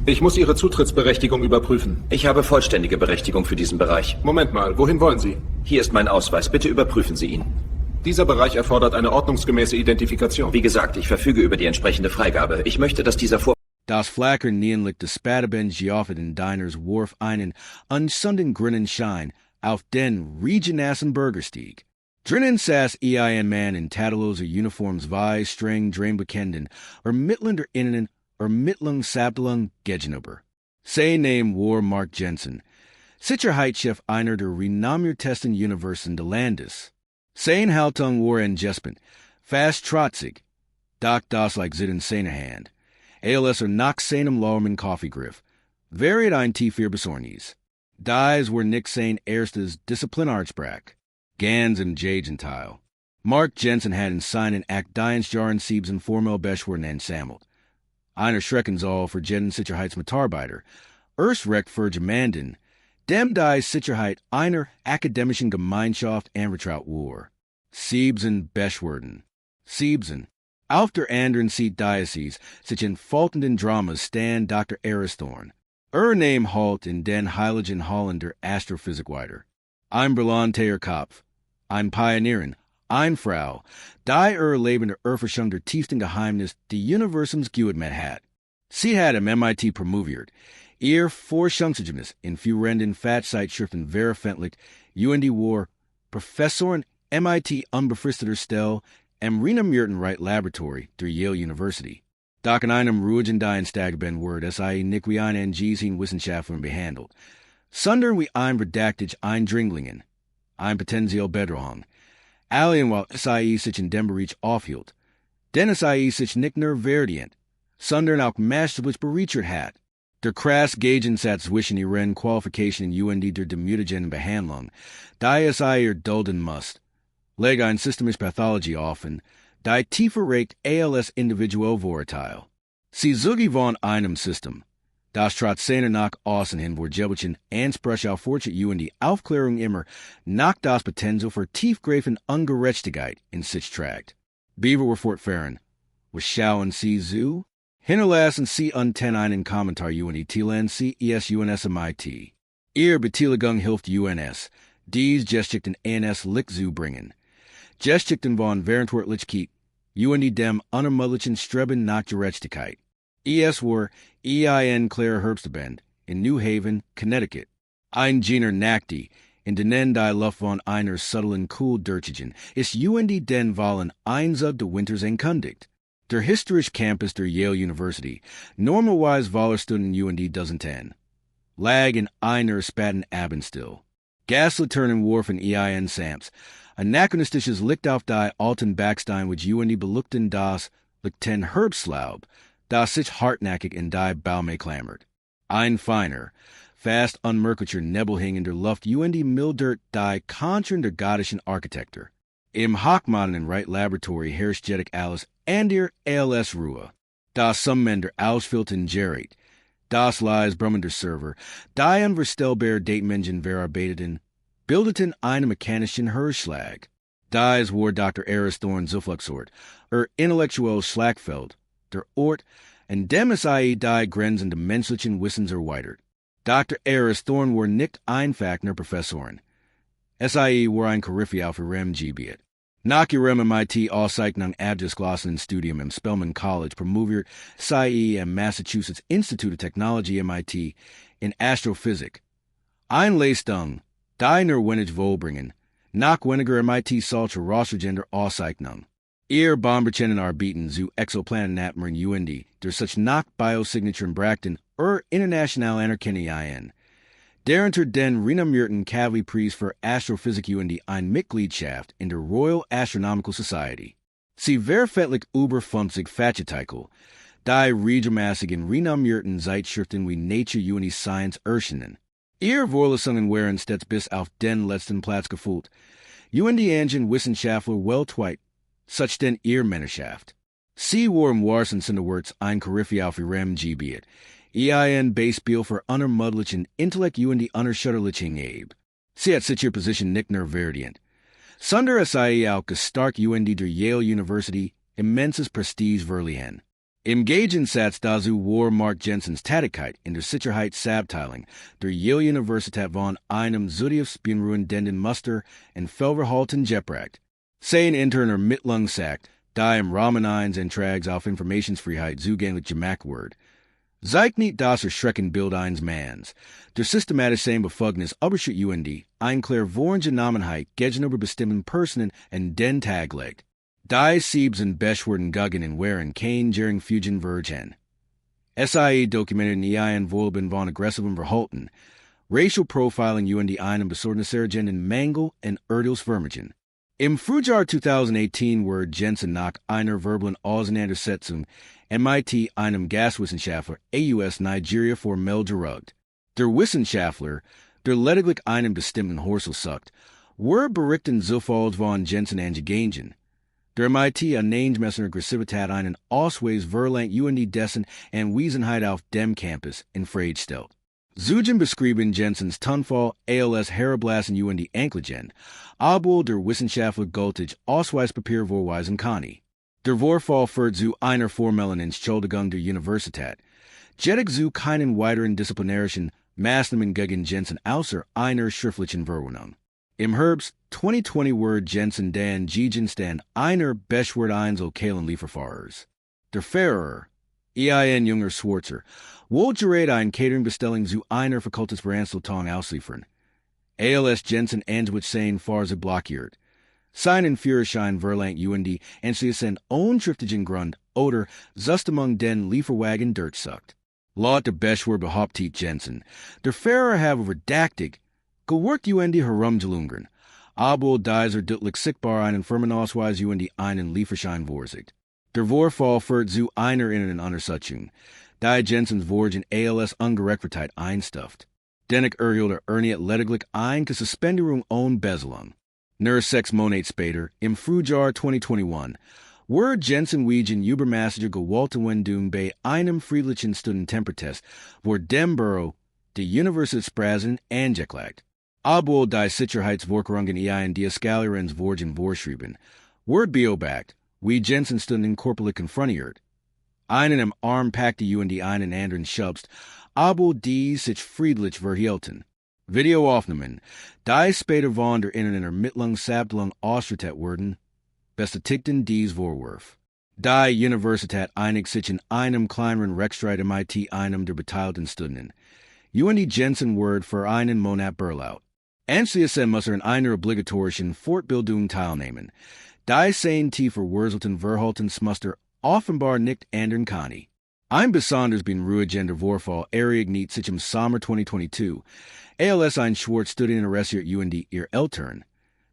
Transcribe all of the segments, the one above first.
Ich muss Ihre Zutrittsberechtigung überprüfen. Ich habe vollständige Berechtigung für diesen Bereich. Moment mal, wohin wollen Sie? Hier ist mein Ausweis. Bitte überprüfen Sie ihn. Dieser Bereich erfordert eine ordnungsgemäße Identifikation. Wie gesagt, ich verfüge über die entsprechende Freigabe. Ich möchte, dass dieser Das Flacker neonlicht de Spadaben Geoffit in Diners Wharf einen unsunden Grinnen Schein auf den Regionassen Bürgerstieg. Drinnen saß ein Mann in tadelloser Uniforms wie streng Dreinbekenden, Mittlander Innen, Mittlung Sabtelung Gegenüber. Sein Name war Mark Jensen, Sicherheitschef einer der renommiertesten Universitäten des Landes. Sein Haltung war ein Jespen, fast trotzig, doch das like sit in seiner Hand. ALS nach seinem Lauermann Kaffeegriff, varied ein tiefer Besorgnis. Dies were Nick sein erstes Disziplinartsprache, ganz im Gegenteil. Mark Jensen had in seinen Aktionsjahren 7 formell Beschwerden ansammelt. Einer Schreckensall für jeden Sicherheitsmitarbeiter, erst recht für Gemeinden, dem die Sicherheit einer akademischen Gemeinschaft anvertraut war. 7 Beschwerden. 7. Auf der anderen Seite Diocese, sich in faltenden Dramas stand Dr. Aristorn. Name halt in den Heiligen Hallen der Astrophysik weiter. Ein brillanter Kopf. Ein Pionieren. Ein Frau. Die Leben der Erforschung der tiefsten Geheimnis die Universums geübt hat. Sie hat am MIT promoviert. Ihr Forschungsergebnis in führenden Fachzeitschriften veröffentlicht, UND war Professorin MIT unbefristeter Stelle am renommierten Wright Laboratory der Yale University. Doch in einem ruhigen Dienstagben wird SIE nicht wie ein angesehen Wissenschaftler behandelt, sondern wie ein verdächtig Eindringlingen, ein potenziell Bedrohung. Allen while SIE sich in dem Bereich aufhielt, denn SIE sich nicht nur verdient, sondern auch masterlich berichert hat. Der krass Gegensatz zwischen ihren Qualifikationen in UND der demütigenden Behandlung, die SIE dulden muss, lege ein systemische Pathologie offen, die tiefer regt ALS individuell Vorurteil. Sie zugi von einem System, das trotz seiner nach außen hin vorgeblichen Ansprüche auf fortschritt UND Aufklärung immer nach das Potenzial für tiefgreifende Ungerechtigkeit in sich trägt. Beaver were fortfahren. Was schauen Sie zu? Hinterlassen Sie unten einen Kommentar UND Thielen CES UNS MIT. Ihr Beteiligung hilft UNS, dies Geschichten ANS Lick zu bringen. Geschichten von verantwortlich Keep, UND dem unermüdlichen Streben nach Gerechtigkeit. ES war EIN Claire Herbstband in New Haven, Connecticut. Ein Jener Nackti, in denen die Luft von einer subtlen Cool-Dürtigen, ist UND den Wahlen einsug de Winters enkundigt. Der historische Campus der Yale University, normalerweise Wahlstunden UND doesn't end. Lag in einer Spaten Abendstil. Gaslaternen warfen EIN Sams, anachronistisches Licht auf die alten Backstein which UND beluchten das Lichten Herbstlaub, das sich hartnäckig in die Baume klammert. Ein feiner, fast unmerklicher Nebel hing in der Luft UND mildert die Kontren der gottischen Architektur. Im hochmodernen Wright Laboratory herrscht jedik alles and ihr ALS Ruhe. Das Summen der Ausfüllten Gerät, das lies brummender Server, die unverstellbar Datemengen verarbeiteten, bildeten einen mechanischen Hirschschlag. Dies war Dr. Aristorn Zufluxort, intellektuell Schlagfeld, der Ort, und dem SIE die Grenzen der menschlichen Wissens erweitert. Dr. Aristorn war nicht einfachner Professorin. SIE war ein Koryphäe auf ihrem Gebiet. Nach ihrem MIT Auszeichnung abgeschlossenen Studium im Spelman College promoviert SIE am Massachusetts Institute of Technology MIT in Astrophysik. Ein Leistung, die nur wenig wohlbringen, nach weniger MIT solcher Rossregender Auszeichnung. Ihr Bomberchennen Arbeiten zu Exoplanetnatmer in UND, der sich nach Biosignature Brachten international Anerkennung ein. Darunter den renommierten Kavli-Preis für Astrophysik UND ein Mitgliedschaft in der Royal Astronomical Society. Sie veröffentlicht über 50 Fachartikel, die regelmäßig in renommierten Zeitschriften wie Nature UND Science erschienen. Ihr Vorlesungen waren stets bis auf den letzten Platz gefüllt. UND Engine Wissenschaftler weltweit, such denn ihr Männerschaft. Sie war im wahrsten Sinne Worts ein Koryphäe auf ihrem Gebiet. EIN Beispiel für unermüdlichen Intellekt UND unerschütterlichen Abe. Sie hat sich ihr Position nicht nur verdient. Sonder SIE auch gestark UND der Yale University immenses Prestige verliehen. Im Gegensatz dazu war Mark Jensens Tätigkeit in der Sicherheitsabteilung der Yale Universität von einem zukunftsbeunruhigenden Muster und Fehlverhalten geprägt. Sein interner Mittlung sagt, die im Rahmen eines Antrags auf Informationsfreiheit zugänglich gemacht wird. Zeigt nicht das erschreckende Bild eines Manns, der systematisch sein Befugnis überschreitet UND, ein Klärvorengenamenheit gegenüber bestimmten Personen an den Tag legt. Die siebten Beschwerden gegen und waren kein Gering Fugen Virgin. SIE dokumentiert ein Vorleben von aggressivem Verhalten, Racial Profiling UND einem besorgniserregenden Mangel und Urteilsvermögen. Im Frühjahr 2018 wurde Jensen nach einer verbalen Auseinandersetzung MIT einem Gaswissenschaftler AUS Nigeria formell gerügt. Der Wissenschaftler, der lediglich einen bestimmten Horsel sucht, wurde berichten zufalls von Jensen angegangen. Der MIT angemessene Aggressivität einen Ausweis verlangt UND dessen Anwesenheit auf dem Campus in Frage stellt. Zugegen beschrieben Jensens Tonfall ALS herablassen UND Anklagen, obwohl der Wissenschaftler gültig Ausweispapier vorweisen kann. Der Vorfall führt zu einer formellen Entschuldigung der Universität, jedoch zu keinen weiteren disziplinarischen Maßnahmen gegen Jensen außer einer schriftlichen Verwarnung. Im Herbst 2020 wurde Jensen den Gegenstand einer Beschwerde eines lokalen Lieferfahrers. Der Fahrer, ein junger Schwarzer, wollte gerade eine Catering-Bestellung zu einer Fakultätsveranstaltung ausliefern. ALS Jensen angeblich seine Fahrer blockiert. Seinen Führerschein verlangt UND anschließend einen unschriftlichen Grund oder Zustimmt den Lieferwagen durchsucht. Laut der Beschwerde behauptet Jensen, der Fahrer habe verdächtig geworkt UND herumgelungern, obwohl dieser deutlich sichtbar einen Firmenausweis UND einen Lieferschein vorsieht. Der Vorfall führt zu einer inneren Untersuchung, da Jensens Vorgen ALS Ungerechtfertigkeit einstuft. Dennoch erhielt erneut lediglich eine Suspendierung ohne Bezelung. Nur 6 Monate später, im Frühjahr 2021, wurde Jensen wegen übermäßiger Gewaltanwendung bei einem friedlichen Studentenprotest vor dem Büro der Universitätspräsident angeklagt. Obwohl die Sicherheitsvorkehrungen in die Eskalierens Vorgen vorschrieben, wurde beobachtet, wie Jensen Studenten korporell konfrontiert. Einen im Arm packte UND einen anderen schubst, obwohl die sich friedlich verhielten. Videoaufnahmen, die später von der inneren Ermittlungsabteilung ausgewertet wurden, bestätigten dies Vorwurf. Die Universität einigt sich in einem kleineren Rechtsstreit MIT einem der beteiligten Studenten. UND Jensen wurde für einen Monat beurlaubt. Anschließend muss in einer obligatorischen Fortbildung teilnehmen. Die sein tiefer wurzelten Verhaltensmuster offenbar nicht ändern kann. Ein besonders beunruhigender Vorfall ereignet sich im Sommer 2022. ALS ein Schwarz Student arrestiert UND ihr Eltern,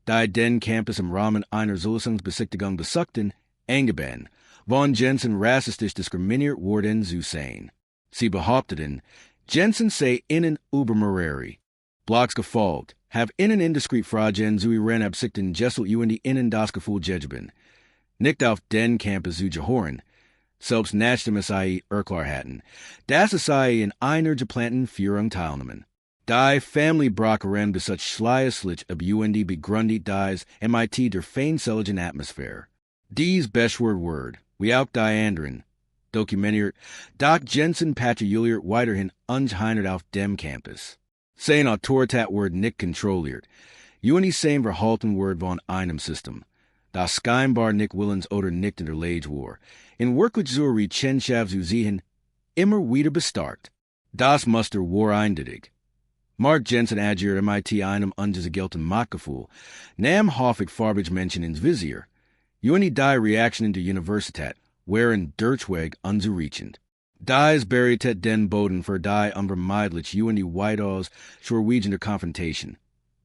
die den Campus im Rahmen einer Zulassungsbesichtigung besuchten, angebannt, von Jensen rassistisch diskriminiert worden zu sein. Sie behaupteten, Jensen sei ihnen übermoreri. Blocks gefolgt, have ihnen indiskret Fragen zu ihren Absichten jesselt UND ihnen das Gefühl gegeben. Nicht auf den Campus zu gehören, selbst nach dem SIE erklar hatten, dass SIE in einer geplanten Führung teilnehmen. Die Family Brockeren besuch schleißlich ab UND begründet dies MIT der feindseligen Atmosphäre. Dies Beschwerde word, wie auch die anderen, dokumentiert, Doc Jensen patrouilliert weiterhin ungehindert auf dem Campus. Sein Autorität wird nicht kontrolliert. UND sein Verhalten wird von einem System, das scheinbar nicht willens oder nicht hinterlegt war, in wirklich zur Rechenschaft zu ziehen, immer wieder bestarkt. Das Muster war eindeutig. Mark Jensen agiert MIT einem ungegelten Machtgefühl, nahm häufig farbige Menschen ins Visier. UND die Reaktionen der Universität waren durchweg unzureichend. Dies bereitet den Boden für die unvermeidlich UND weitaus schwerwiegende Konfrontation.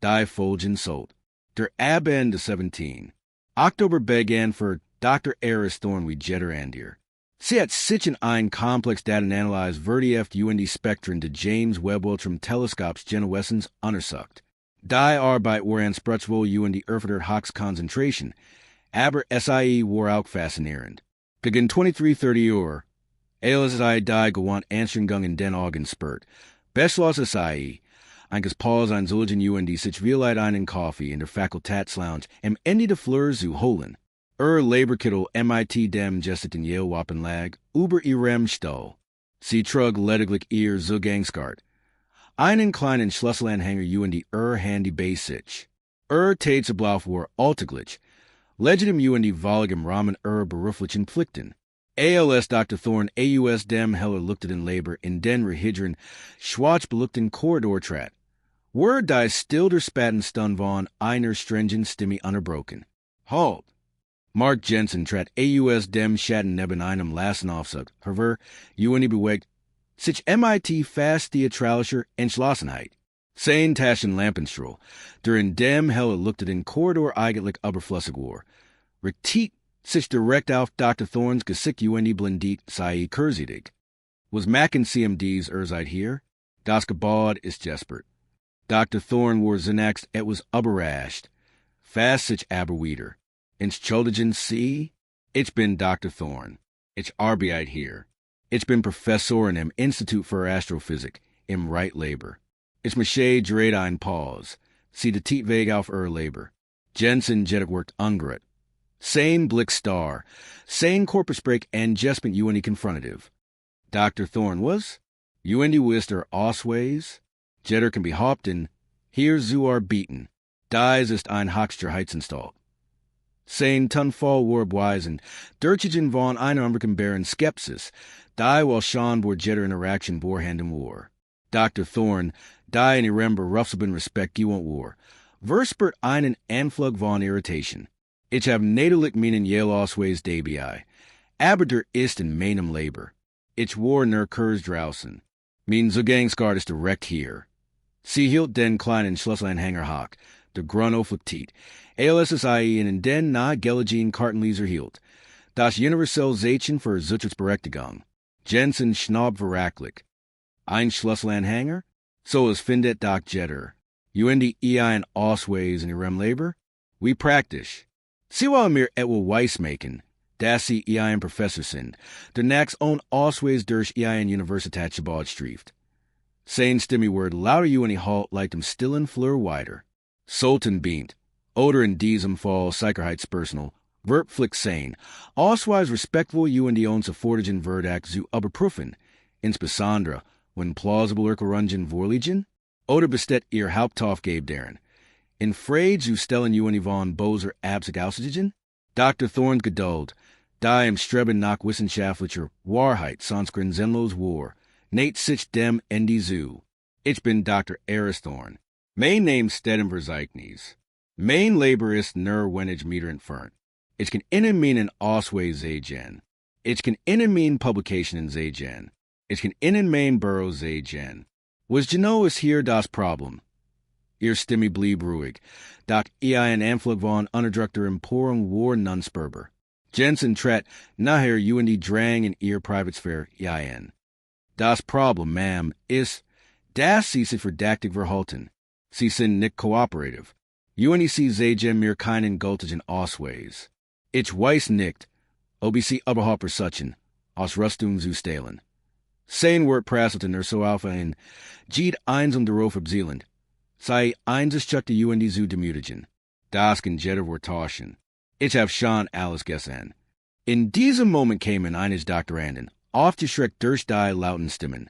Die Folgen sold. Der Abend 17. Oktober begann für Dr. Eris Thorn wie Jeter Andir. Sie hat sich in ein Komplex Datenanalyse vertieft UND Spektren de James Webb Ultram Teleskops Genuessens untersucht. Die Arbeit war anspruchsvoll UND erfordert Hawks Konzentration, aber SIE war auch faszinierend. Gegen 23:30 Uhr, als die gewandt Anstrengung in den Augen spürt, beschloss SIE, eines Pause an solchen UND sich vielleicht einen Kaffee in der Fakultätslounge am Ende der Flur zu holen. Laborkittel MIT dem Jesteten Yale Wapenlag, über ihrem Stall. Sie trug lediglich ihr Zugangskart. Einen kleinen Schlüsselanhänger UND Handy Basic. Tatsäblauf war alltäglich. Legitim UND Volligem Rahmen beruflichen Pflichten. ALS Dr. Thorn AUS dem Heller Luchteten Labor in den Rehydren Schwarz beluchten Korridor trat. Word die still der Spaten stun von einer stringent Stimme unterbrochen. Halt! Mark Jensen trat AUS dem Schatten neben einem Lassenaufzug, Herver, UND bewegt, sich MIT fast theatralischer Entschlossenheit. Sein Taschen Lampenstrahl, der in dem Heller Luchteten Korridor eigentlich überflüssig war. Retit sich direkt auf Dr. Thorns Gesicht UND blendet sei kursidig. Was Macken CMDs Erzeit hier? Das Gebod ist Jespert. Dr. Thorn war zunächst etwas überrascht. Fast sich aberwieder. Entschuldigen Sie? Ich bin Dr. Thorn. Ich arbeite hier. Ich bin Professor im Institut für Astrophysik, im Right Labor. Ich möchte dreht ein Pause. Sie de Tietweg auf Labor. Jensen jettet worked ungerät. Sein Blick star. Sein Corpusbreak and Jespent UND confrontative. Dr. Thorn was? UND wisst Ausways? Jetter can be hopped in. Hier zu beaten. Dies ist ein Hochsterheitsinstall. Sein Tunfall Warbweisen, Durchigen von einer unbekanntbaren Skepsis, die while Sean bor Jetter Interaction Borhand war. Dr. Thorn, die in ihrem berufsben Respekt gewont war, verspert einen Anflug von Irritation. Ich hab nadelig meinen Yale Ausways DBI. Aber der ist in meinem Labor. Ich war nur Kurs draußen. Mein Zugangskart ist direkt hier. Sie hielt den kleinen Schlüsselanhänger hock, der Grun auflektiert. ALSSIE in den nahe Gelagin Kartenleser hielt. Das Universalisation für Berechtigung. Jensen schnaub verracklich. Ein Schlüsselanhänger? So es findet Doc Jetter. UND ein Ausways in ihrem Labor? We practice. Sie wollen mir etwa Weiss machen, dass sie ein Professor sind, der nachts own Ausways durch ein Universität Gebod strieft. Sein Stimme word lauter UND halt like dem stillen Fleur weiter. Sultan beamt. Oder in diesem Fall Sicherheitspersonal, wird flick sein, Ausweis respektvoll UND uns erforderlichen Verdacht zu überprüfen, insbesondere, wenn plausible Erkerungen vorliegen, oder bestet ihr Hauptaufgabe deren. In Frage zu stellen UND von Boser absig aussigen, Dr. Thorns Geduld, die im Streben nach wissenschaftlicher Wahrheit sonskrin sinnlos war, Nate sich dem in die Zoo. Ich bin Dr. Eris Thorn. Mein Name steht Verzeichnis. Mein Labor ist nur wenig Meter entfernt. Ich kann innen meinen Ausweis sehen. Ich kann innen meinen Publikationen sehen. Ich kann innen mein Büro sehen. Was genau ist hier das Problem? Ihr Stimme blieb ruhig, doch ein Anflug von unterdrückter Empörung war nonspürbar. Jensen trat nachher UND drang in ihr Privatsphäre ein. Das Problem, ma'am, ist, dass sie sich verdächtig verhalten. Sie sind nicht kooperativ. UND sehen mir keinen gültigen Ausweis. Ich weiß nicht, ob sie überhaupt versuchen, Ausrüstung zu stehlen. Sein Wort prasselten so auf ein, Jeed eins darauf abzielend. Sei eins chuckte UND zu demütigen. Das kann Jetter war tauschen. Ich hab schon alles gesehen. In diesem Moment kamen eines Doktoranden, aufgeschreckt durch die lauten Stimmen,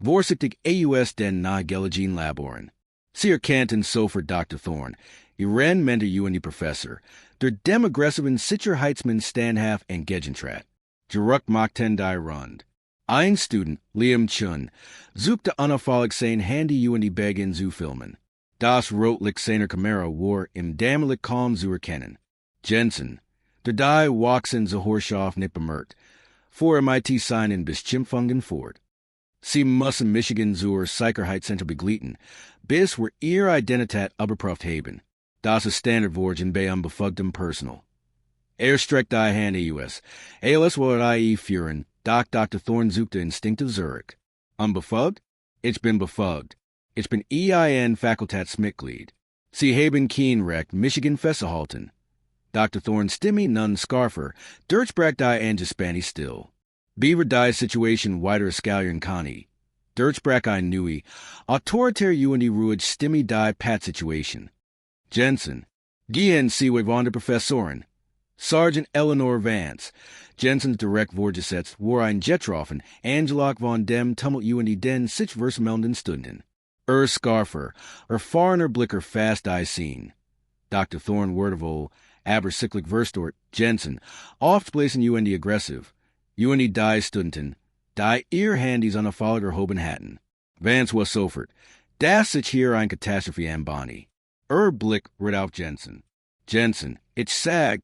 vorsichtig AUS den nahegelegenen Laboren. Sie erkannten sofort Dr. Thorn, ihren Mentor UND Professor, der dem aggressiven Sicherheitsmann Stanhaft entgegentrat. Direkt machten die Rund. Ein Student, Liam Chun, suchte unauffällig sein Handy UND Begin zu filmen. Das rotlich seiner Kamera war im dämmerlich kaum zu erkennen. Jensen, der die Wachsen zu Horschaft nicht bemerkt, vor MIT seinen Beschimpfungen fort. Sie müssen Michigan zur Sicherheitszentrum begleiten, bis wir ihre Identität überprüft haben. Das ist Standardwort bei unbefugtem Personal. Streckt die Hand AUS. ALS will IE führen, doch Dr. Thorn suchte instinktiv Zurich. Unbefugt? Ich bin befugt. Ich bin EIN Fakultätsmitglied. Sie haben kein Recht, Michigan festzuhalten. Dr. Thorn Stimme nun scarfer, durchbrach die Angespanny still. Beaver die Situation weiter scallion Connie. Durchbrach ein neue, autoritär UND ruhig Stimme die Pat Situation. Jensen, gehen Sie with von der Professorin. Sergeant Eleanor Vance, Jensen's direkt voorgesetzt war ein getroffen, Angelok von dem Tummelt UND den sich vermelden Stunden. Scarfer, foreigner blicker fast die seen. Dr. Thorn Wordevol, aber cyclic verstort, Jensen, oft blazen UND aggressive. UND die Stunden, die ear handies on a folliger hoben hatten. Vance was sofort. Das sich hier ein Katastrophe am Bonnie. Blick rid auf Jensen. Jensen, ich sag,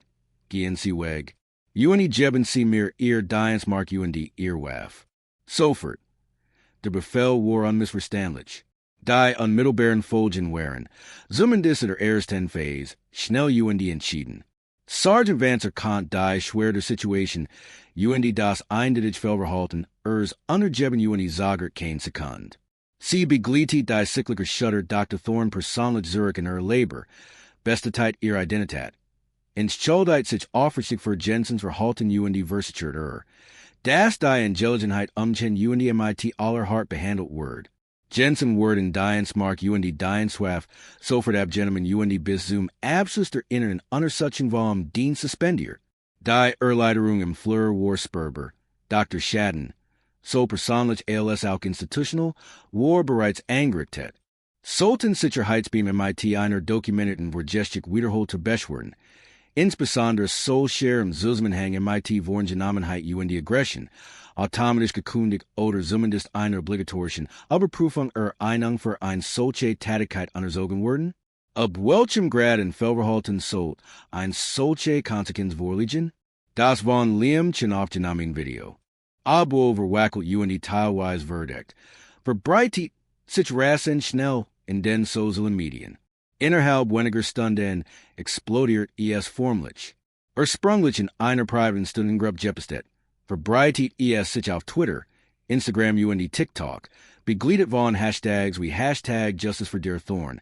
gehen Sie weg. UND jeben Sie mir ear diens mark UND earwaff. Sofort. Der Befehl war unmissverständlich. Die unmittelbaren Folgen waren, zumindest der ersten Phase, schnell UND entschieden. Sergeant Vance erkannt die schwer der Situation, UND das eindeutig Fehlverhalten, untergeben UND zagert kein Sekund. Sie beglietet die cycliker Shutter Dr. Thorn persönlich zurück in Labor, besteteit ihre Identität. Entschuldigt sich aufrichtig für Jensens Verhalten UND versichert Das die Angelegenheit umchen UND MIT allerhart behandelt word. Jensen word in diens mark UND diens swaf, sofort ab gentlemen UND bis zum Abschluss der inneren Untersuchung vom Dienst suspendiert. Die Erleiderung im Fleur war spürbar. Dr. Shadden, so persönlich als auch institutional, war bereits angerichtet. Sollten Sicherheitsbeam MIT einer dokumentierten Vergestik wiederholt beschweren, insbesondere solcher im Zusammenhang MIT Vorgenommenheit UND Aggression, automatisch gekündigt oder zumindest einer obligatorischen Überprüfung Einung für ein solche Tätigkeit unterzogen worden? Ab welchem Grad in Fehlverhalten soll ein solche Konsequenz vorliegen? Das von Liam aufgenommen Video. Abo verwackelt UND teilweise Verdict. Verbreitet sich rasend schnell in den sozialen Medien. Innerhalb weniger Stunden explodiert es formlich. Sprunglich in einer privaten Stundengruppe Jeppestet. Verbreitet es sich auf Twitter, Instagram UND TikTok, begliedet von Hashtags wie Hashtag Justice for Dear Thorn,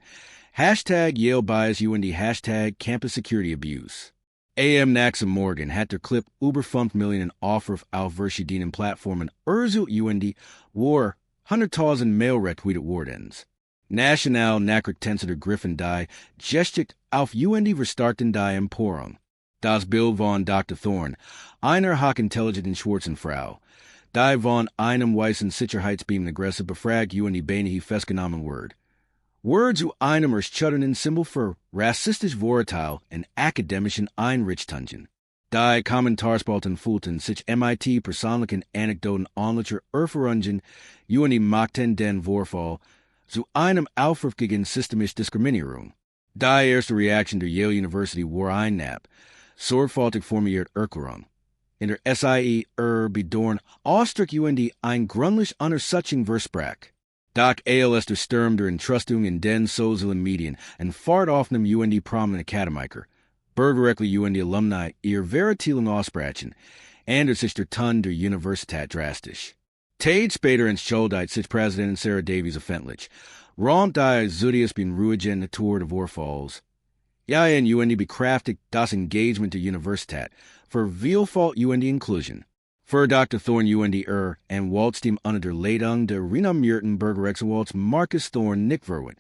Hashtag Yale Bias UND Hashtag Campus Security Abuse. AM Naxam Morgan hat der Clip über 5 Millionen Aufruf auf verschiedenen Plattformen UND war 100.000 Mail retweetet wordens. National Nachrichtensider Griffin die Geschichte auf UND verstarkten die Empörung. Das Bild von Dr. Thorn, einer hochintelligenten schwarzen Frau, die von einem weißen Sicherheitsbeam aggressiv befragt UND beinahe festgenommen word. Word zu einem erschütternden Symbol für rassistisch Vorurteil in akademischen Einrichtungen. Die Kommentarspalten fühlten sich MIT persönlichen Anekdoten ähnlicher Erfahrungen UND machten den Vorfall zu einem Aufruf gegen systemische Diskriminierung. Die erste Reaktion der Yale University war ein sorgfältig formuliert Erklärung. In der SIE bedorn Ausdruck UND ein gründlich Untersuchung versprach. Doch als der Sturm der Entrustung in den sozialen Medien und fahrt offenem UND prominent Akademiker, bürgerrechtliche UND Alumni ihr Veriteilung aussprachen, ändert sich der Ton der Universität drastisch. Tage später entschuldigt sich Präsidentin Sarah Davies öffentlich, räumt die Zudias bin ruhigen Natur der Vorfalls. Ja, in UND bekraftigt das Engagement der Universität für Vielfalt UND Inclusion. Für Dr. Thorn UND und waltz dem unter der Leitung der renommierten Bürgerrechtswaltz Marcus Thorn Nick Verwit.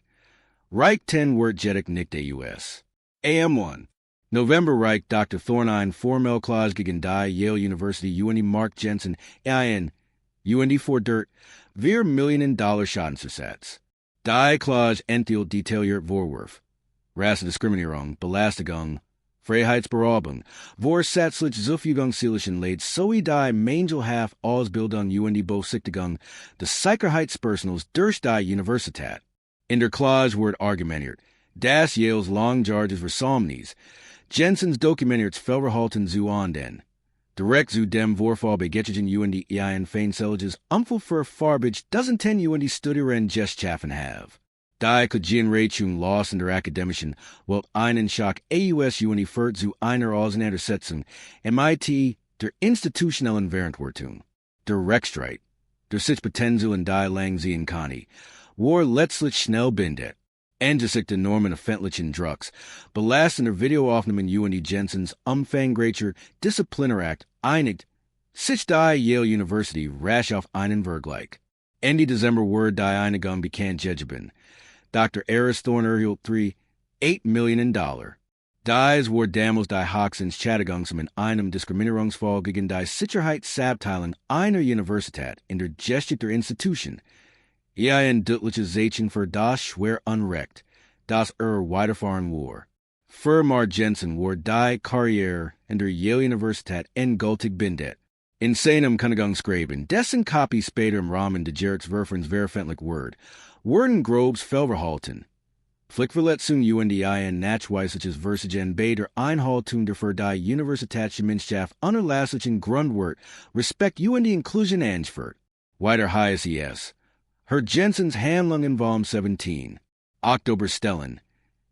Reich 10 wird jedig Nick der US. AM1. November Reich Dr. Thorn ein formell Klage gegen die Yale University UND Mark Jensen ein UND fordert $4 Millionen Schadensersatz. Die Klage enthielt detailliert Vorwurf. Rassendiskriminierung, Belästigung, Freiheitsberaubung, vorsätzlich Zufügungszielchen lädt sowie die Mangelhaft Ausbildung UND Besichtigung des Sicherheitspersonals durch die Universität. In der Klage wird argumentiert, dass Yales Langcharges Versomnis, Jensens dokumentiertes Fehlverhalten zu ahnden. Direkt zu dem Vorfall begettigen UND ein Feindseliges für Farbig doesn't ten UND Studierenden geschaffen have. Die Kogenration Loss in der akademischen Welt einen Schock AUS UND führt zu einer Auseinandersetzung MIT der institutionellen Verantwortung. Der Rechtsstreit, der sich Potential in die Lang sehen kann, war letztlich schnell beendet. Angesichts der Normen öffentlichen Drucks, belastender Videoaufnahmen UND Jensens umfangreicher Disziplinarakt einigt sich die Yale University rasch auf einen Vergleich. Ende Dezember wurde die Einigung bekannt gegeben. Dr. Aris Thorn erhielt $8 Millionen. Dies war damals die Hoxens Chatagungsum in einem Diskriminierungsfall gegen die Sicherheitsabteilung einer Universität in der Geschichte der Institution. Ein deutliches Zeichen für das schwer Unrecht, das weiterfahren war. Für Mar Jensen war die Karriere in der Yale Universität endgültig beendet. In seinem Kündigungsschreiben, dessen Copy später im Rahmen de Gerets Werfens veröffentlicht wurden Grobes Fehlverhalten. Flickverletzung UNDIN nachweisliches Versagen bei der Einhaltung der für die Universitätsgemeinschaft unerlässlichen Grundwert Respekt UND Inclusion angeführt. Weiter heißt es, Herr Jensens Handlung in Volume 17, Oktober stellen,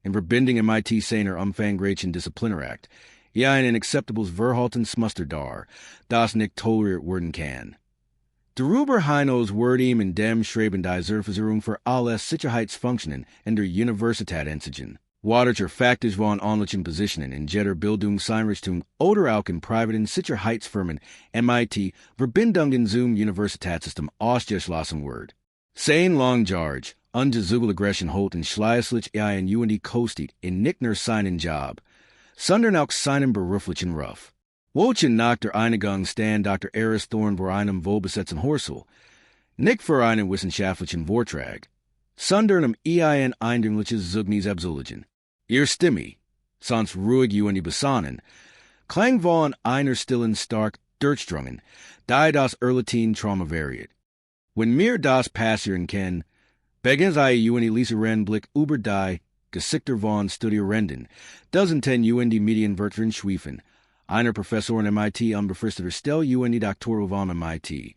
in Verbindung MIT seiner umfangreichen Disziplinarakt, ein acceptables Verhaltensmuster dar, das nicht toleriert werden kann. Darüber hinaus wird ihm in dem Schreiben die Zertifizierung für alle Sicherheitsfunktionen in der Universität entzogen. Watercher faktisch von ähnlichen Positionen in jeder Bildungseinrichtung oder auch in privaten Sicherheitsfirmen MIT Verbindungen zum Universitätssystem ausgeschlossen wird. Sein Langjarge, ungezügelte Aggression holten schließlich ein UND kostet in nicht nur seinen Job, sondern auch seinen beruflichen Ruf. Wochen nach der Einigung stand Dr. Eris Thorn vor einem wohlbesetzten Horsel, nicht für einen wissenschaftlichen Vortrag, sondern ein eindringliches Zeugnis abzulegen. Ihr Stimme, sonst ruhig UND besonnen, klang von einer stillen stark durchdrungen, die das Erlitin Trauma variiert. Wenn mir das passieren kann, beginnt UND Lieserin Blick über die Gesichter von Studierenden, dozen 10 UND Medienwörtern schwiefen, einer Professor in MIT unbefristeter Stelle UND Doktoral von MIT, die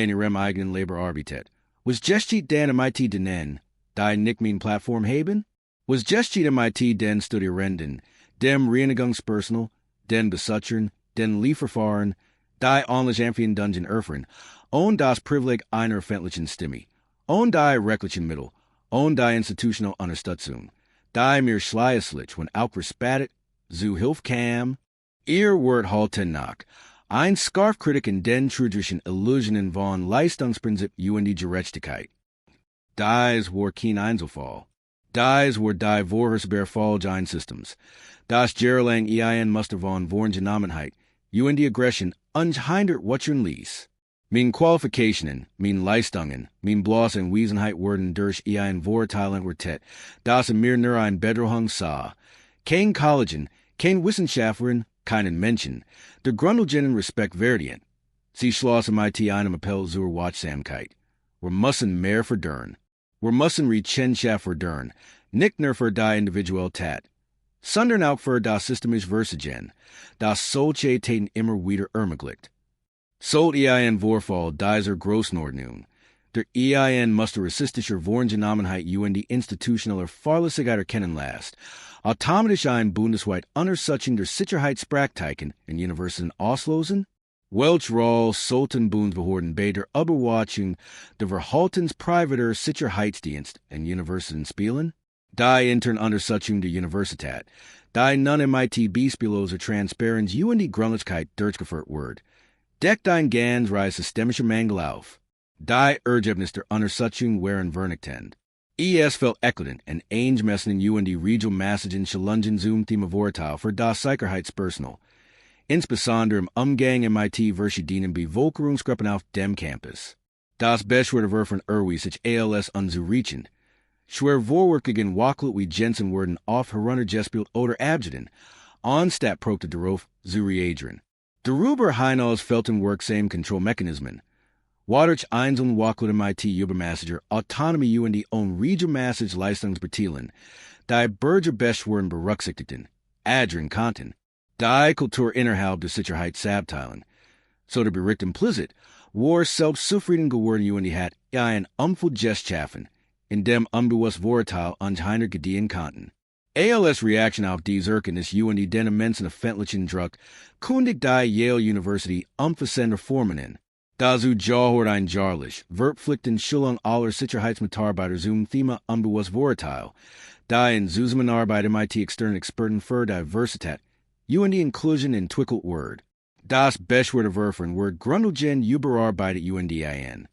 in ihrem eigenen Labor arbeitet. Was gesteht den MIT denen, die nicht mein Plattform haben? Was gesteht MIT den Studierenden, dem Reinigungspersonal, den Besuchern, den Lieferfahren, die onlich Amphion Dungeon öffnen, und das Privileg einer öffentlichen Stimme, und die rechtlichen Mittel, und die institutional Unterstützung, die mir schließlich, wenn auch respectet, zu Hilfe kam. Ihr Wort halten nach, ein Scarfkritik in den trügerischen Illusionen von Leistungsprinzip UND Gerechtigkeit. Dies war kein Einzelfall. Dies war die vorhersehbar falschen Systems. Das Gerlang ein Muster von Vorgenommenheit, UND Aggression unhindert watchern ließ. Mein Qualifikationen, mein Leistungen, mein bloße Wesenheit wurden durch ein Vorteilen wertet, das mir nur ein Bedrohung sah. Kein Kollegen, kein Wissenschaftlerin, keinen Menschen, der grundlegenden Respekt verdient. Sie schloss MIT einem Appell zur Wachsamkeit. Wir müssen mehr verdörren. Wir müssen Rechenschaft verdörren, nicht nur für die Individualität, sondern auch für das systemische Versagen, das solche Taten immer wieder ermöglicht. Sollt ein Vorfall dieser Großnordnung, der ein muster rassistischer Vorgenommenheit UND institutioneller Fahrlässigkeit erkennen lässt, automatisch ein bundesweit Untersuchung der Sicherheitspraktiken in Universitäten auslosen? Welch Rolle sollten Bundesbehörden bei der Überwachung der Verhaltensprivater Sicherheitsdienst in Universitäten spielen? Die interne Untersuchung der Universität, die non-MIT beispielloser Transparenz UND Grundlichkeit durchgeführt wird, deckt ein ganz Reihe systemischer Mängel auf. Die Ergebnisse der Untersuchung wären vernichtend. Es fällt eklatant en eingemessen in UND Regional Messagen Challengen zum Thema Vorteil für das Sicherheitspersonal, insbesondere im Umgang MIT verschiedenen Bevölkerungsgruppen auf dem Campus. Das Beschwerde von sich ALS anzureichen. Schwer vorwerkigen Wackelt wie Jensen werden oft heruntergespielt oder abgedient, anstatt Produkte darauf zu reagieren. Darüber hinaus fehlten wirksame Kontrollmechanismen. Wadurch einzelne Wackelt MIT Übermassager Autonomie UND on Regionalmassage Leistungsbezielen, die Bürgerbeschwerden berücksichtigten, adren konnten, die Kultur innerhalb der Sicherheitsabteilung. So der Bericht impliziert, war selbstzufrieden geworden UND hat ein Umfeld schaffen, in dem unbewusst Vorteil anscheinend gediehen konnten. ALS Reaction auf diese Erkenntnis UND den immensen öffentlichen Druck kundigt die Yale University umfassende Formen. Dazu gehört ein jahrlich, verpflichtende Schulung aller Sicherheitsmitarbeiter zum Thema unbewusst Vorteil, die in Zusammenarbeit MIT externen Experten für Diversität, UND Inclusion entwickelt wird. Das Beschwerdewerfen wird grundlegend überarbeitet UNDIN.